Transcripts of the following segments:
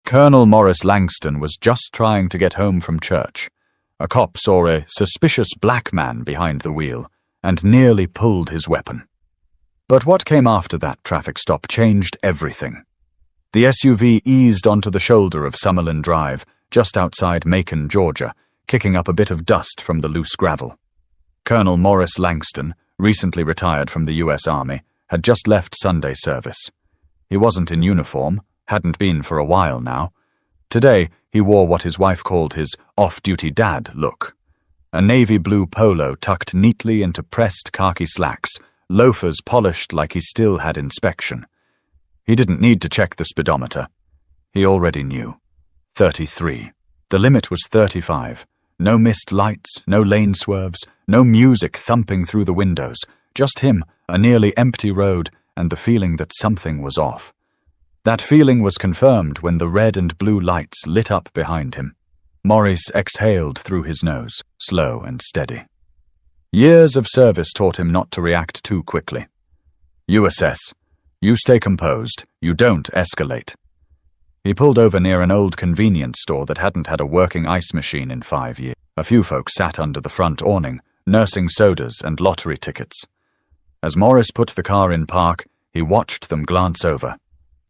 Colonel Morris Langston was just trying to get home from church. A cop saw a suspicious black man behind the wheel and nearly pulled his weapon. But what came after that traffic stop changed everything. The SUV eased onto the shoulder of Summerlin Drive, just outside Macon, Georgia, kicking up a bit of dust from the loose gravel. Colonel Morris Langston, recently retired from the U.S. Army, had just left Sunday service. He wasn't in uniform, hadn't been for a while now. Today, he wore what his wife called his off-duty dad look. A navy blue polo tucked neatly into pressed khaki slacks, loafers polished like he still had inspection. He didn't need to check the speedometer. He already knew. 33. The limit was 35. No missed lights, no lane swerves, no music thumping through the windows. Just him, a nearly empty road, and the feeling that something was off. That feeling was confirmed when the red and blue lights lit up behind him. Morris exhaled through his nose, slow and steady. Years of service taught him not to react too quickly. You assess. You stay composed. You don't escalate. He pulled over near an old convenience store that hadn't had a working ice machine in 5 years. A few folks sat under the front awning, nursing sodas and lottery tickets. As Morris put the car in park, he watched them glance over,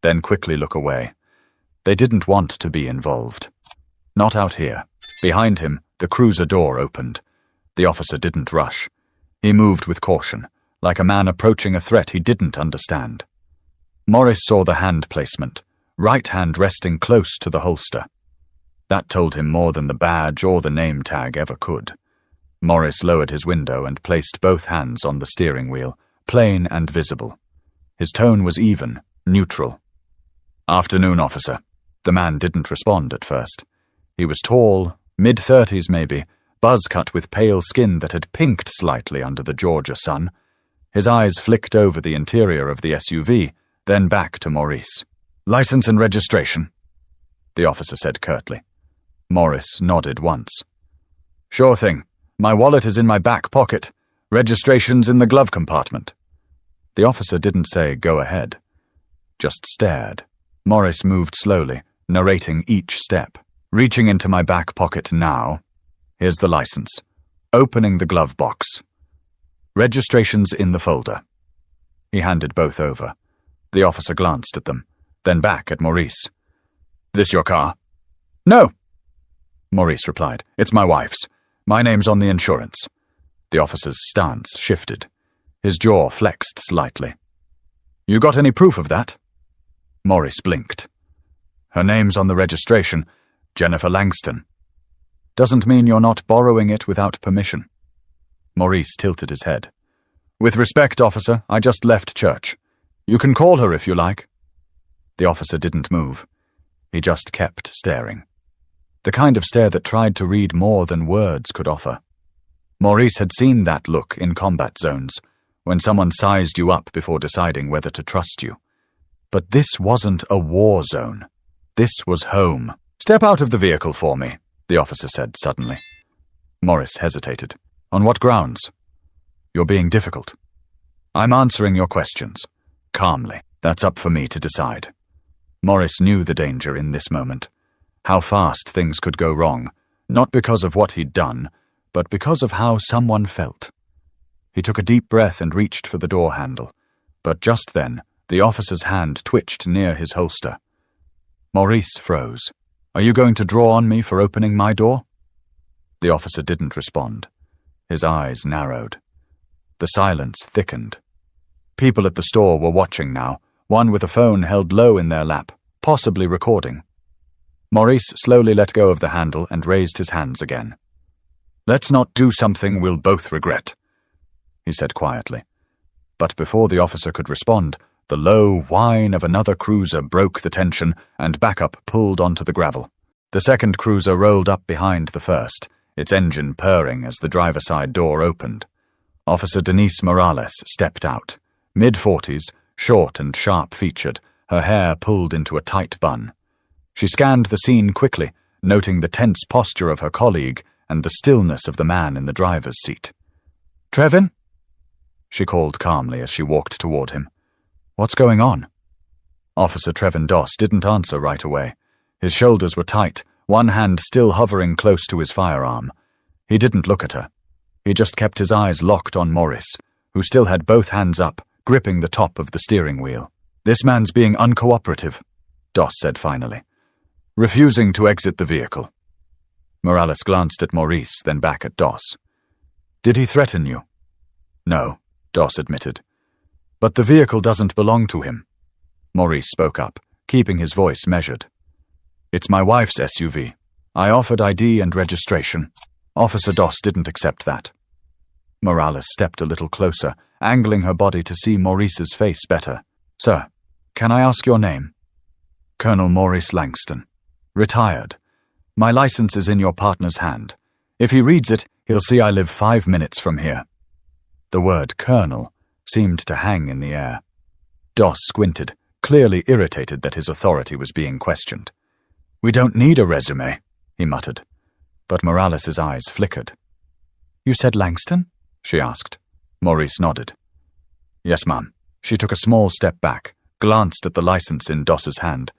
then quickly look away. They didn't want to be involved. Not out here. Behind him, the cruiser door opened. The officer didn't rush. He moved with caution, like a man approaching a threat he didn't understand. Morris saw the hand placement, right hand resting close to the holster. That told him more than the badge or the name tag ever could. Morris lowered his window and placed both hands on the steering wheel, plain and visible. His tone was even, neutral. Afternoon, officer. The man didn't respond at first. He was tall, mid-30s maybe, buzz-cut with pale skin that had pinked slightly under the Georgia sun. His eyes flicked over the interior of the SUV, then back to Maurice. License and registration, the officer said curtly. Morris nodded once. Sure thing. My wallet is in my back pocket. Registration's in the glove compartment. The officer didn't say go ahead, just stared. Morris moved slowly, narrating each step. Reaching into my back pocket now. Here's the license. Opening the glove box. Registration's in the folder. He handed both over. The officer glanced at them, then back at Maurice. This your car? No, Maurice replied. It's my wife's. My name's on the insurance. The officer's stance shifted. His jaw flexed slightly. You got any proof of that? Maurice blinked. Her name's on the registration, Jennifer Langston. Doesn't mean you're not borrowing it without permission. Maurice tilted his head. With respect, officer, I just left church. You can call her if you like. The officer didn't move. He just kept staring. The kind of stare that tried to read more than words could offer. Maurice had seen that look in combat zones, when someone sized you up before deciding whether to trust you. But this wasn't a war zone. This was home. Step out of the vehicle for me, the officer said suddenly. Morris hesitated. On what grounds? You're being difficult. I'm answering your questions. Calmly. That's up for me to decide. Morris knew the danger in this moment. How fast things could go wrong, not because of what he'd done, but because of how someone felt. He took a deep breath and reached for the door handle, but just then, the officer's hand twitched near his holster. Maurice froze. Are you going to draw on me for opening my door? The officer didn't respond. His eyes narrowed. The silence thickened. People at the store were watching now, one with a phone held low in their lap, possibly recording. Maurice slowly let go of the handle and raised his hands again. Let's not do something we'll both regret, he said quietly. But before the officer could respond, the low whine of another cruiser broke the tension and backup pulled onto the gravel. The second cruiser rolled up behind the first, its engine purring as the driver's side door opened. Officer Denise Morales stepped out, mid-40s, short and sharp-featured, her hair pulled into a tight bun. She scanned the scene quickly, noting the tense posture of her colleague and the stillness of the man in the driver's seat. Trevin? She called calmly as she walked toward him. What's going on? Officer Trevin Doss didn't answer right away. His shoulders were tight, one hand still hovering close to his firearm. He didn't look at her. He just kept his eyes locked on Morris, who still had both hands up, gripping the top of the steering wheel. "This man's being uncooperative," Doss said finally, "refusing to exit the vehicle." Morales glanced at Maurice, then back at Doss. "Did he threaten you?" "No," Doss admitted. "But the vehicle doesn't belong to him." Maurice spoke up, keeping his voice measured. "It's my wife's SUV. I offered ID and registration. Officer Doss didn't accept that." Morales stepped a little closer, angling her body to see Maurice's face better. "Sir, can I ask your name?" "Colonel Maurice Langston. Retired. My license is in your partner's hand. If he reads it, he'll see I live 5 minutes from here." The word colonel seemed to hang in the air. Doss squinted, clearly irritated that his authority was being questioned. "We don't need a resume," he muttered. But Morales's eyes flickered. "You said Langston?" she asked. Maurice nodded. "Yes, ma'am." She took a small step back, glanced at the license in Doss's hand.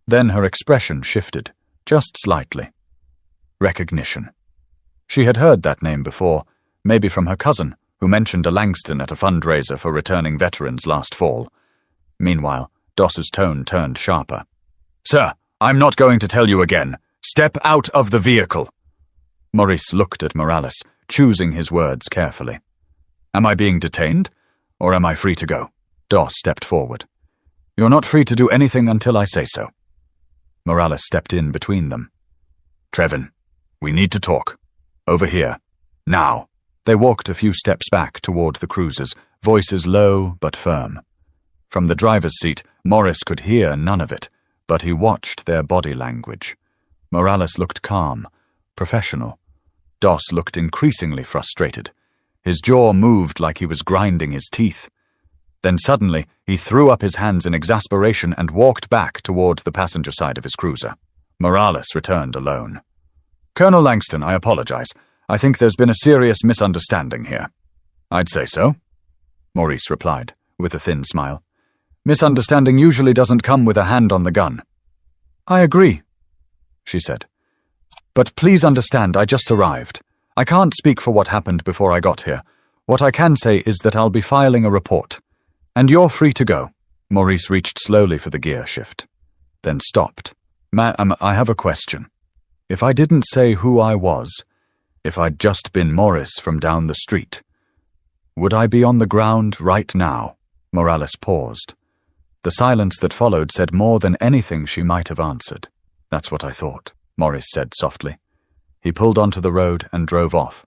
Then her expression shifted, just slightly. Recognition. She had heard that name before, maybe from her cousin, who mentioned a Langston at a fundraiser for returning veterans last fall. Meanwhile, Doss's tone turned sharper. "Sir, I'm not going to tell you again. Step out of the vehicle." Maurice looked at Morales, choosing his words carefully. "Am I being detained, or am I free to go?" Doss stepped forward. "You're not free to do anything until I say so." Morales stepped in between them. "Trevin, we need to talk. Over here. Now." They walked a few steps back toward the cruisers, voices low but firm. From the driver's seat, Morris could hear none of it, but he watched their body language. Morales looked calm, professional. Doss looked increasingly frustrated. His jaw moved like he was grinding his teeth. Then suddenly, he threw up his hands in exasperation and walked back toward the passenger side of his cruiser. Morales returned alone. "Colonel Langston, I apologize. I think there's been a serious misunderstanding here." "I'd say so," Maurice replied, with a thin smile. "Misunderstanding usually doesn't come with a hand on the gun." "I agree," she said. "But please understand, I just arrived. I can't speak for what happened before I got here. What I can say is that I'll be filing a report. And you're free to go." Maurice reached slowly for the gear shift, then stopped. "Ma'am, I have a question. If I didn't say who I was, if I'd just been Morris from down the street, would I be on the ground right now?" Morales paused. The silence that followed said more than anything she might have answered. "That's what I thought," Morris said softly. He pulled onto the road and drove off.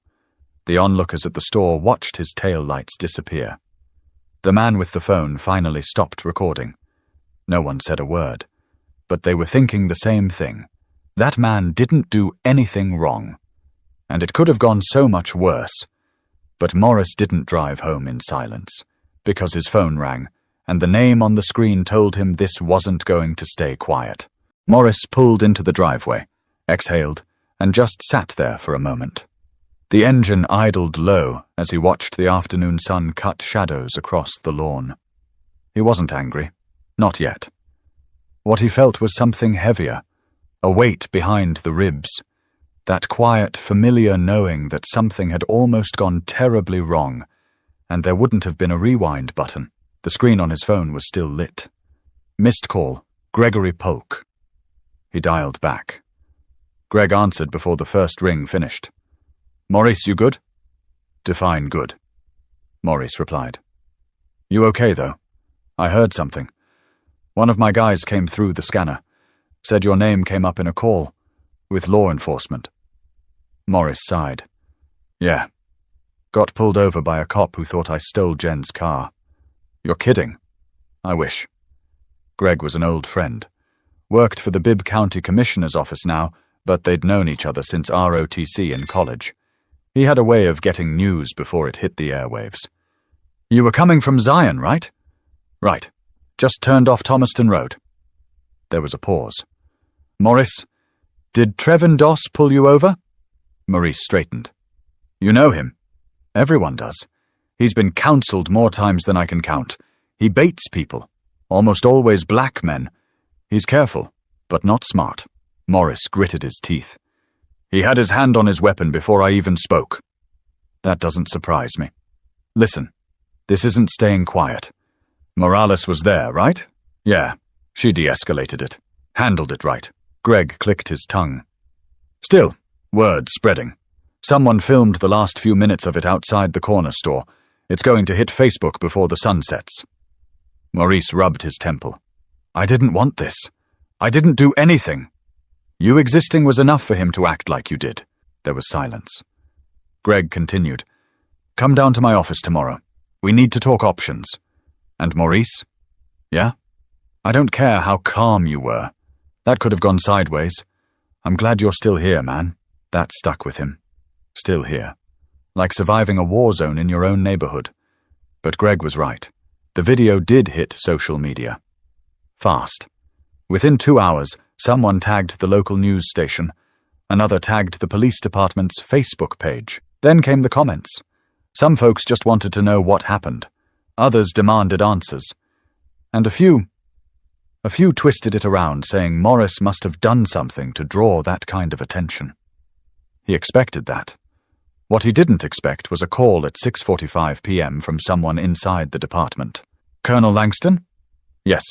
The onlookers at the store watched his tail lights disappear. The man with the phone finally stopped recording. No one said a word, but they were thinking the same thing. That man didn't do anything wrong, and it could have gone so much worse. But Morris didn't drive home in silence, because his phone rang, and the name on the screen told him this wasn't going to stay quiet. Morris pulled into the driveway, exhaled, and just sat there for a moment. The engine idled low as he watched the afternoon sun cut shadows across the lawn. He wasn't angry, not yet. What he felt was something heavier, a weight behind the ribs, that quiet, familiar knowing that something had almost gone terribly wrong, and there wouldn't have been a rewind button. The screen on his phone was still lit. Missed call, Gregory Polk. He dialed back. Greg answered before the first ring finished. "Maurice, you good?" "Define good," Maurice replied. "You okay, though? I heard something. One of my guys came through the scanner. Said your name came up in a call. With law enforcement." Maurice sighed. "Yeah. Got pulled over by a cop who thought I stole Jen's car." "You're kidding." "I wish." Greg was an old friend. Worked for the Bibb County Commissioner's office now, but they'd known each other since ROTC in college. He had a way of getting news before it hit the airwaves. "You were coming from Zion, right?" "Right. Just turned off Thomaston Road." There was a pause. "Maurice, did Trevin Doss pull you over?" Maurice straightened. "You know him?" "Everyone does. He's been counseled more times than I can count. He baits people, almost always black men. He's careful, but not smart." Morris gritted his teeth. He had his hand on his weapon before I even spoke. That doesn't surprise me. Listen, this isn't staying quiet. Morales was there, right? Yeah, she de-escalated it. Handled it right. Greg clicked his tongue. Still, word spreading. Someone filmed the last few minutes of it outside the corner store. It's going to hit Facebook before the sun sets. Maurice rubbed his temple. I didn't want this. I didn't do anything. You existing was enough for him to act like you did. There was silence. Greg continued. Come down to my office tomorrow. We need to talk options. And Maurice? Yeah? I don't care how calm you were. That could have gone sideways. I'm glad you're still here, man. That stuck with him. Still here. Like surviving a war zone in your own neighborhood. But Greg was right. The video did hit social media. Fast. Within 2 hours, someone tagged the local news station. Another tagged the police department's Facebook page. Then came the comments. Some folks just wanted to know what happened. Others demanded answers. And a few twisted it around, saying Morris must have done something to draw that kind of attention. He expected that. What he didn't expect was a call at 6:45 p.m. from someone inside the department. Colonel Langston? Yes.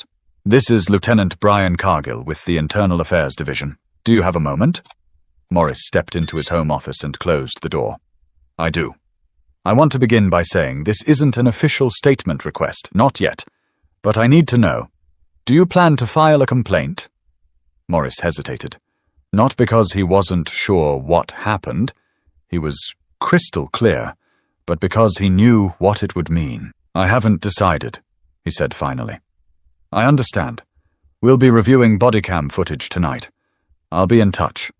This is Lieutenant Brian Cargill with the Internal Affairs Division. Do you have a moment? Morris stepped into his home office and closed the door. I do. I want to begin by saying this isn't an official statement request, not yet. But I need to know, do you plan to file a complaint? Morris hesitated. Not because he wasn't sure what happened. He was crystal clear, but because he knew what it would mean. I haven't decided, he said finally. I understand. We'll be reviewing body cam footage tonight. I'll be in touch.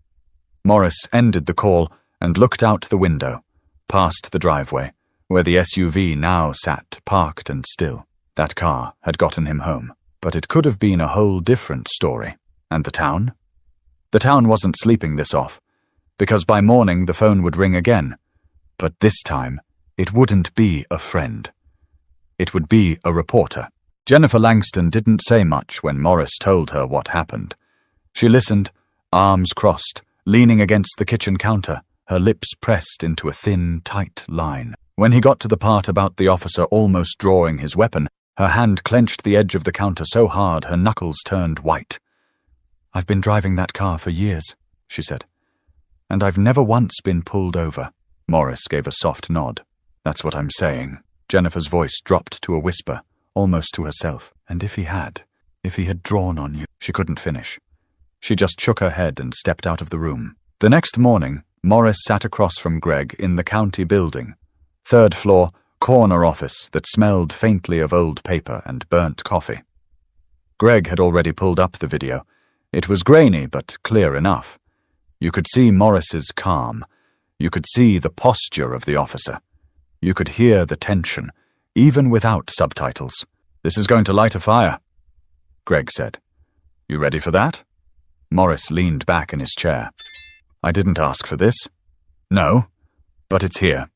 Morris ended the call and looked out the window, past the driveway, where the SUV now sat parked and still. That car had gotten him home, but it could have been a whole different story. And the town? The town wasn't sleeping this off, because by morning the phone would ring again. But this time, it wouldn't be a friend. It would be a reporter. Jennifer Langston didn't say much when Morris told her what happened. She listened, arms crossed, leaning against the kitchen counter, her lips pressed into a thin, tight line. When he got to the part about the officer almost drawing his weapon, her hand clenched the edge of the counter so hard her knuckles turned white. I've been driving that car for years, she said, and I've never once been pulled over. Morris gave a soft nod. That's what I'm saying. Jennifer's voice dropped to a whisper, almost to herself. And if he had drawn on you. She couldn't finish. She just shook her head and stepped out of the room. The next morning, Morris sat across from Greg in the county building. 3rd floor, corner office that smelled faintly of old paper and burnt coffee. Greg had already pulled up the video. It was grainy but clear enough. You could see Morris's calm. You could see the posture of the officer. You could hear the tension, even without subtitles. This is going to light a fire, Greg said. You ready for that? Morris leaned back in his chair. I didn't ask for this. No, but it's here.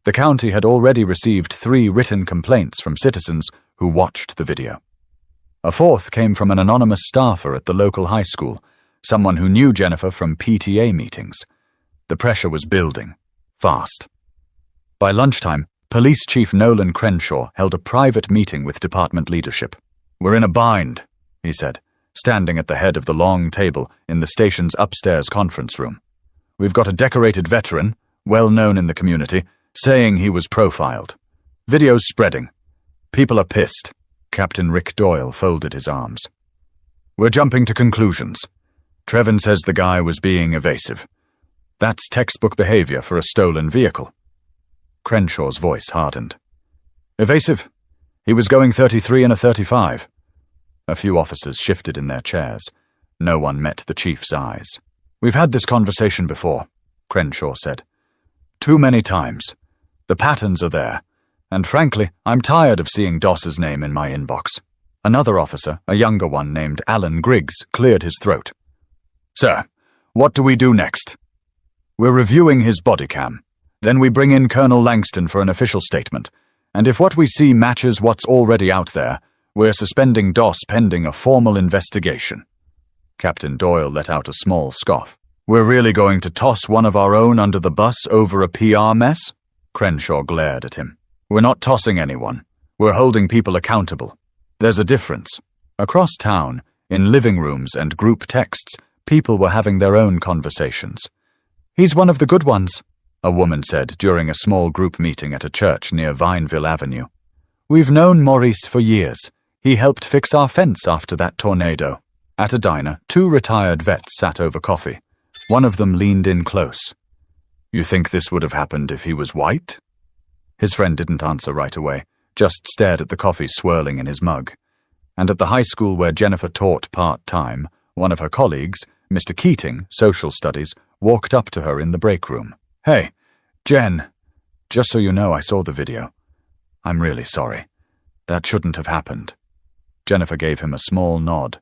The county had already received 3 written complaints from citizens who watched the video. A 4th came from an anonymous staffer at the local high school, someone who knew Jennifer from PTA meetings. The pressure was building, fast. By lunchtime, Police Chief Nolan Crenshaw held a private meeting with department leadership. We're in a bind, he said, standing at the head of the long table in the station's upstairs conference room. We've got a decorated veteran, well known in the community, saying he was profiled. Video's spreading. People are pissed. Captain Rick Doyle folded his arms. We're jumping to conclusions. Trevin says the guy was being evasive. That's textbook behavior for a stolen vehicle. Crenshaw's voice hardened. Evasive? He was going 33 in a 35. A few officers shifted in their chairs. No one met the chief's eyes. We've had this conversation before, Crenshaw said. Too many times. The patterns are there. And frankly, I'm tired of seeing Doss's name in my inbox. Another officer, a younger one named Alan Griggs, cleared his throat. Sir, what do we do next? We're reviewing his body cam. Then we bring in Colonel Langston for an official statement. And if what we see matches what's already out there, we're suspending Doss pending a formal investigation. Captain Doyle let out a small scoff. "We're really going to toss one of our own under the bus over a PR mess?" Crenshaw glared at him. "We're not tossing anyone. We're holding people accountable. There's a difference." Across town, in living rooms and group texts, people were having their own conversations. "He's one of the good ones," a woman said during a small group meeting at a church near Vineville Avenue. "We've known Maurice for years. He helped fix our fence after that tornado." At a diner, two retired vets sat over coffee. One of them leaned in close. "You think this would have happened if he was white?" His friend didn't answer right away, just stared at the coffee swirling in his mug. And at the high school where Jennifer taught part-time, one of her colleagues, Mr. Keating, social studies, walked up to her in the break room. "Hey, Jen, just so you know, I saw the video. I'm really sorry. That shouldn't have happened." Jennifer gave him a small nod.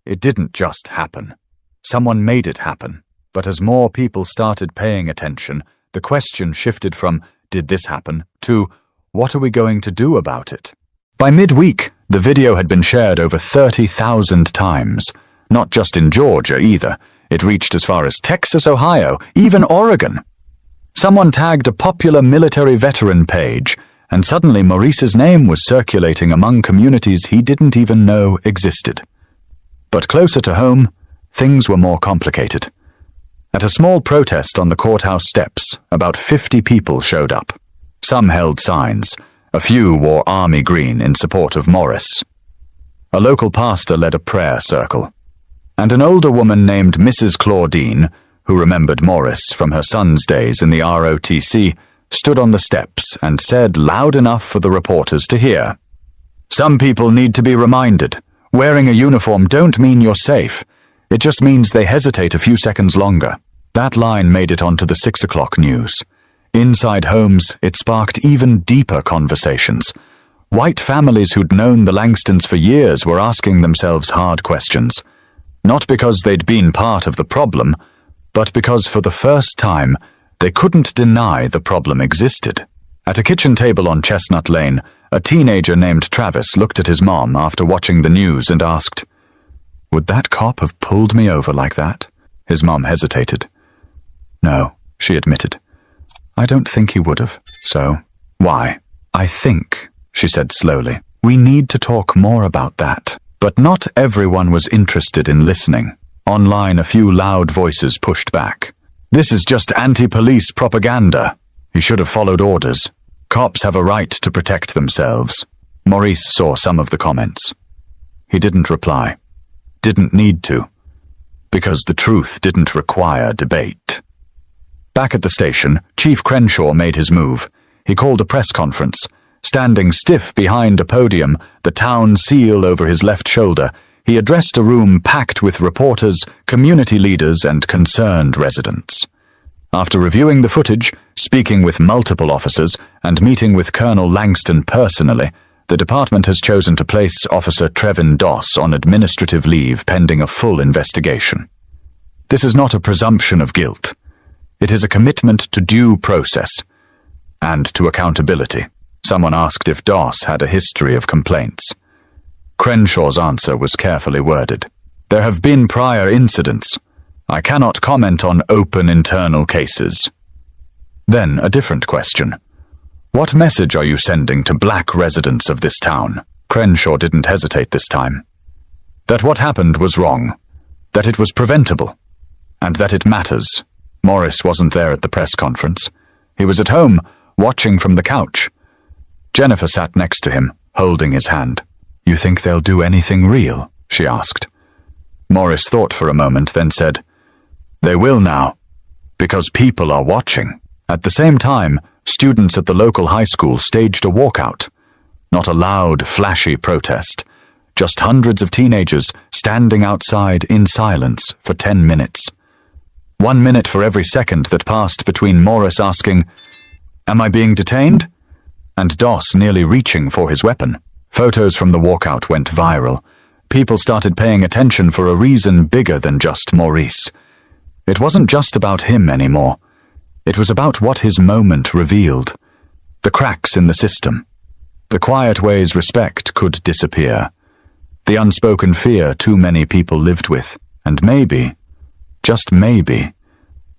It didn't just happen. Someone made it happen. But as more people started paying attention, the question shifted from, "Did this happen?" to, "What are we going to do about it?" By midweek, the video had been shared over 30,000 times. Not just in Georgia either. It reached as far as Texas, Ohio, even Oregon. Someone tagged a popular military veteran page, and suddenly Maurice's name was circulating among communities he didn't even know existed. But closer to home, things were more complicated. At a small protest on the courthouse steps, about 50 people showed up. Some held signs. A few wore army green in support of Morris. A local pastor led a prayer circle. And an older woman named Mrs. Claudine, who remembered Morris from her son's days in the ROTC, stood on the steps and said loud enough for the reporters to hear, "Some people need to be reminded. Wearing a uniform don't mean you're safe. It just means they hesitate a few seconds longer." That line made it onto the 6 o'clock news. Inside homes, it sparked even deeper conversations. White families who'd known the Langstons for years were asking themselves hard questions. Not because they'd been part of the problem, but because for the first time, they couldn't deny the problem existed. At a kitchen table on Chestnut Lane, a teenager named Travis looked at his mom after watching the news and asked, "Would that cop have pulled me over like that?" His mom hesitated. "No," she admitted. "I don't think he would have. So, why?" "I think," she said slowly, "we need to talk more about that." But not everyone was interested in listening. Online, a few loud voices pushed back. "This is just anti-police propaganda. He should have followed orders. Cops have a right to protect themselves." Maurice saw some of the comments. He didn't reply. Didn't need to. Because the truth didn't require debate. Back at the station, Chief Crenshaw made his move. He called a press conference. Standing stiff behind a podium, the town seal over his left shoulder, he addressed a room packed with reporters, community leaders, and concerned residents. After reviewing the footage, speaking with multiple officers, and meeting with Colonel Langston personally, the department has chosen to place Officer Trevin Doss on administrative leave pending a full investigation. This is not a presumption of guilt. It is a commitment to due process and to accountability. Someone asked if Doss had a history of complaints. Crenshaw's answer was carefully worded. "There have been prior incidents. I cannot comment on open internal cases." Then a different question. "What message are you sending to black residents of this town?" Crenshaw didn't hesitate this time. That what happened was wrong. That it was preventable. And that it matters. Morris wasn't there at the press conference. He was at home, watching from the couch. Jennifer sat next to him, holding his hand. "You think they'll do anything real?" she asked. Morris thought for a moment, then said, "They will now, because people are watching." At the same time, students at the local high school staged a walkout. Not a loud, flashy protest, just hundreds of teenagers standing outside in silence for 10 minutes. 1 minute for every second that passed between Morris asking, "Am I being detained?" and Doss nearly reaching for his weapon. Photos from the walkout went viral. People started paying attention for a reason bigger than just Maurice. It wasn't just about him anymore. It was about what his moment revealed. The cracks in the system. The quiet ways respect could disappear. The unspoken fear too many people lived with. And maybe, just maybe,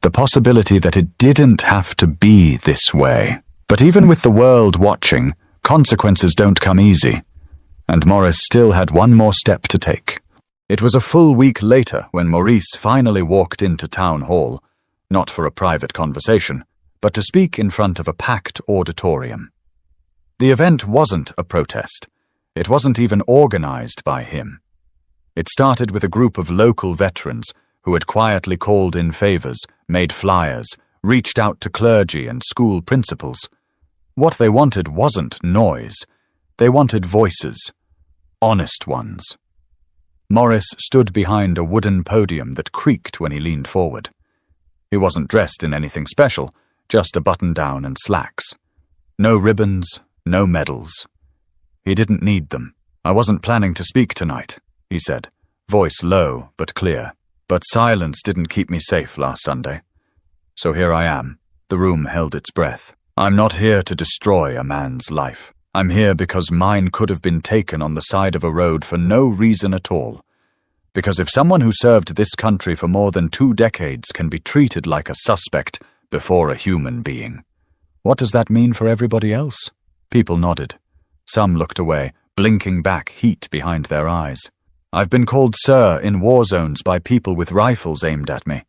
the possibility that it didn't have to be this way. But even with the world watching, consequences don't come easy, and Morris still had one more step to take. It was a full week later when Maurice finally walked into town hall, not for a private conversation, but to speak in front of a packed auditorium. The event wasn't a protest. It wasn't even organized by him. It started with a group of local veterans who had quietly called in favors, made flyers, reached out to clergy and school principals. What they wanted wasn't noise. They wanted voices. Honest ones. Morris stood behind a wooden podium that creaked when he leaned forward. He wasn't dressed in anything special, just a button-down and slacks. No ribbons, no medals. He didn't need them. "I wasn't planning to speak tonight," he said, voice low but clear. "But silence didn't keep me safe last Sunday. So here I am." The room held its breath. "I'm not here to destroy a man's life. I'm here because mine could have been taken on the side of a road for no reason at all. Because if someone who served this country for more than 2 decades can be treated like a suspect before a human being, what does that mean for everybody else?" People nodded. Some looked away, blinking back heat behind their eyes. "I've been called sir in war zones by people with rifles aimed at me.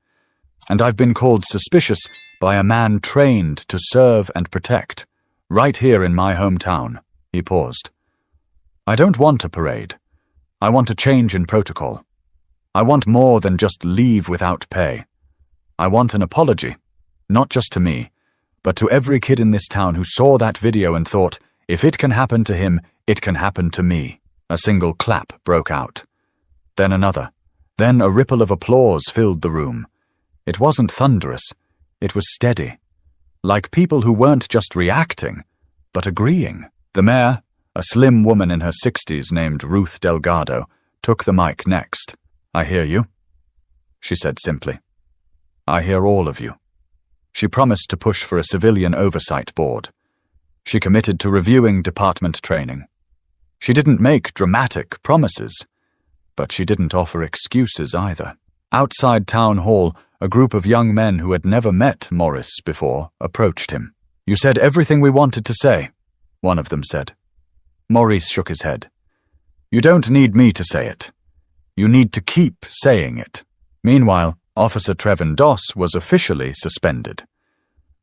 And I've been called suspicious by a man trained to serve and protect, right here in my hometown." He paused. "I don't want a parade. I want a change in protocol. I want more than just leave without pay. I want an apology, not just to me, but to every kid in this town who saw that video and thought, if it can happen to him, it can happen to me." A single clap broke out. Then another. Then a ripple of applause filled the room. It wasn't thunderous. It was steady. Like people who weren't just reacting, but agreeing. The mayor, a slim woman in her 60s named Ruth Delgado, took the mic next. "I hear you," she said simply. "I hear all of you." She promised to push for a civilian oversight board. She committed to reviewing department training. She didn't make dramatic promises, but she didn't offer excuses either. Outside town hall, a group of young men who had never met Morris before approached him. "You said everything we wanted to say," one of them said. Maurice shook his head. "You don't need me to say it. You need to keep saying it." Meanwhile, Officer Trevin Doss was officially suspended.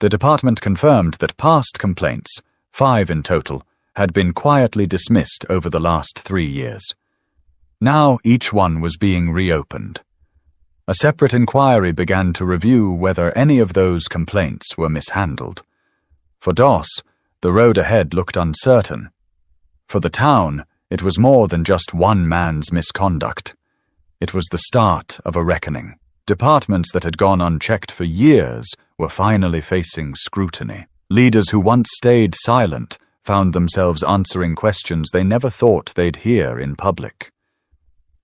The department confirmed that past complaints, 5 in total, had been quietly dismissed over the last 3 years. Now each one was being reopened. A separate inquiry began to review whether any of those complaints were mishandled. For Doss, the road ahead looked uncertain. For the town, it was more than just one man's misconduct. It was the start of a reckoning. Departments that had gone unchecked for years were finally facing scrutiny. Leaders who once stayed silent found themselves answering questions they never thought they'd hear in public.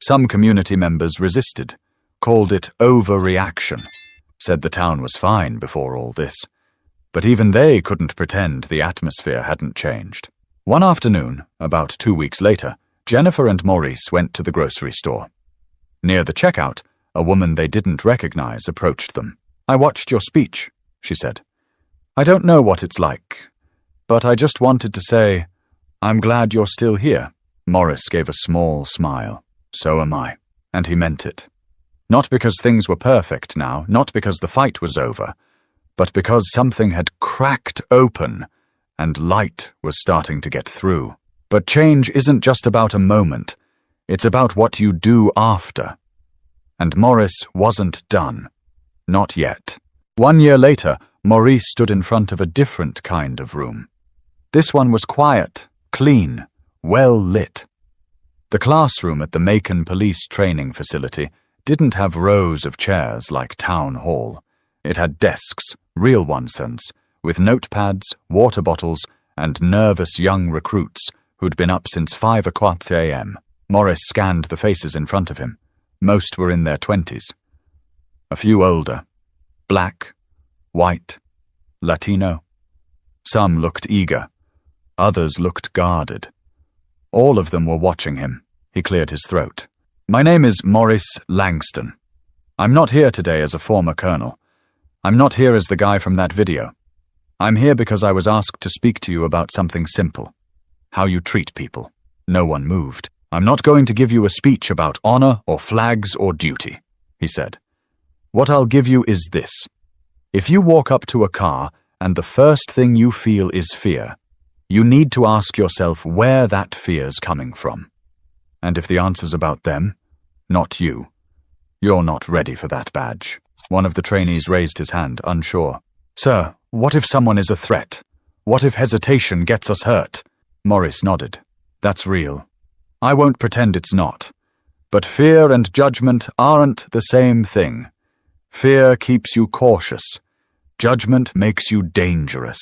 Some community members resisted, called it overreaction, said the town was fine before all this. But even they couldn't pretend the atmosphere hadn't changed. One afternoon, about 2 weeks later, Jennifer and Maurice went to the grocery store. Near the checkout, a woman they didn't recognize approached them. "I watched your speech," she said. "I don't know what it's like, but I just wanted to say, I'm glad you're still here." Morris gave a small smile. "So am I." And he meant it. Not because things were perfect now, not because the fight was over, but because something had cracked open and light was starting to get through. But change isn't just about a moment. It's about what you do after. And Morris wasn't done. Not yet. 1 year later, Maurice stood in front of a different kind of room. This one was quiet, clean, well lit. The classroom at the Macon Police Training Facility didn't have rows of chairs like Town Hall. It had desks, real ones, with notepads, water bottles, and nervous young recruits who'd been up since 5 o'clock a.m. Morris scanned the faces in front of him. Most were in their 20s. A few older. Black, white, Latino. Some looked eager. Others looked guarded. All of them were watching him. He cleared his throat. "My name is Maurice Langston," I'm not here today as a former colonel. I'm not here as the guy from that video. I'm here because I was asked to speak to you about something simple. How you treat people. No one moved. I'm not going to give you a speech about honor or flags or duty, he said. What I'll give you is this. If you walk up to a car and the first thing you feel is fear, you need to ask yourself where that fear's coming from. And if the answer's about them, not you, you're not ready for that badge. One of the trainees raised his hand, unsure. Sir, what if someone is a threat? What if hesitation gets us hurt? Morris nodded. That's real. I won't pretend it's not. But fear and judgment aren't the same thing. Fear keeps you cautious. Judgment makes you dangerous.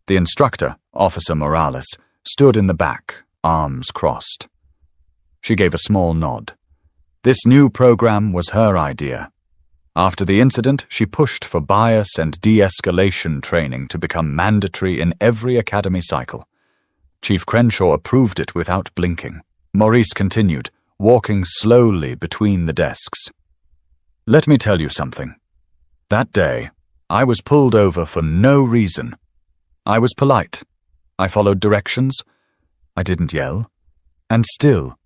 The instructor, Officer Morales, stood in the back, arms crossed. She gave a small nod. This new program was her idea. After the incident, she pushed for bias and de-escalation training to become mandatory in every academy cycle. Chief Crenshaw approved it without blinking. Maurice continued, walking slowly between the desks. Let me tell you something. That day, I was pulled over for no reason. I was polite. I followed directions. I didn't yell. And still,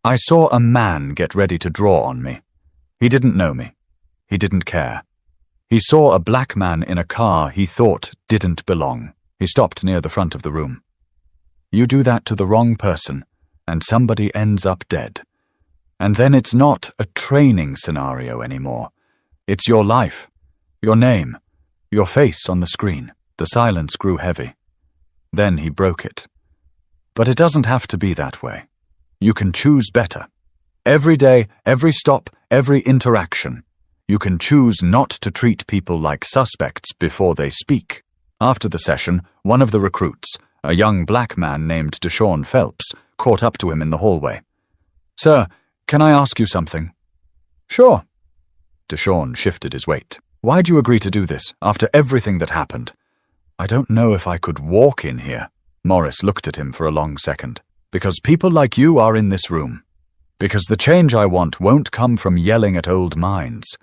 I saw a man get ready to draw on me. He didn't know me. He didn't care. He saw a black man in a car he thought didn't belong. He stopped near the front of the room. You do that to the wrong person, and somebody ends up dead. And then it's not a training scenario anymore. It's your life, your name, your face on the screen. The silence grew heavy. Then he broke it. But it doesn't have to be that way. You can choose better. Every day, every stop, every interaction, you can choose not to treat people like suspects before they speak. After the session, one of the recruits, a young black man named Deshaun Phelps, caught up to him in the hallway. Sir, can I ask you something? Sure. Deshaun shifted his weight. Why'd you agree to do this, after everything that happened? I don't know if I could walk in here. Morris looked at him for a long second. Because people like you are in this room. Because the change I want won't come from yelling at old minds.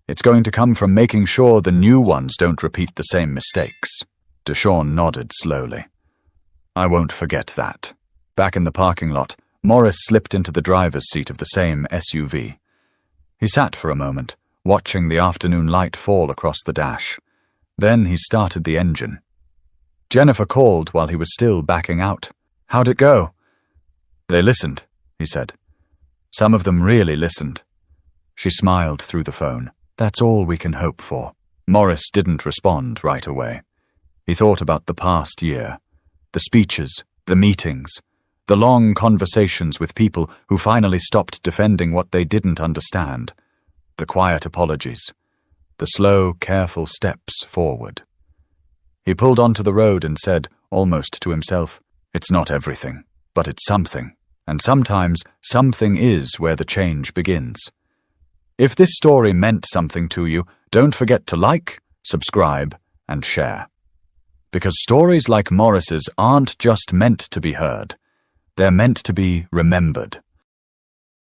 It's going to come from making sure the new ones don't repeat the same mistakes. Deshaun nodded slowly. I won't forget that. Back in the parking lot, Morris slipped into the driver's seat of the same SUV. He sat for a moment, watching the afternoon light fall across the dash. Then he started the engine. Jennifer called while he was still backing out. How'd it go? They listened, he said. Some of them really listened. She smiled through the phone. That's all we can hope for. Morris didn't respond right away. He thought about the past year. The speeches, the meetings, the long conversations with people who finally stopped defending what they didn't understand. The quiet apologies. The slow, careful steps forward. He pulled onto the road and said, almost to himself, it's not everything, but it's something. And sometimes something is where the change begins. If this story meant something to you, don't forget to like, subscribe, and share. Because stories like Morris's aren't just meant to be heard. They're meant to be remembered.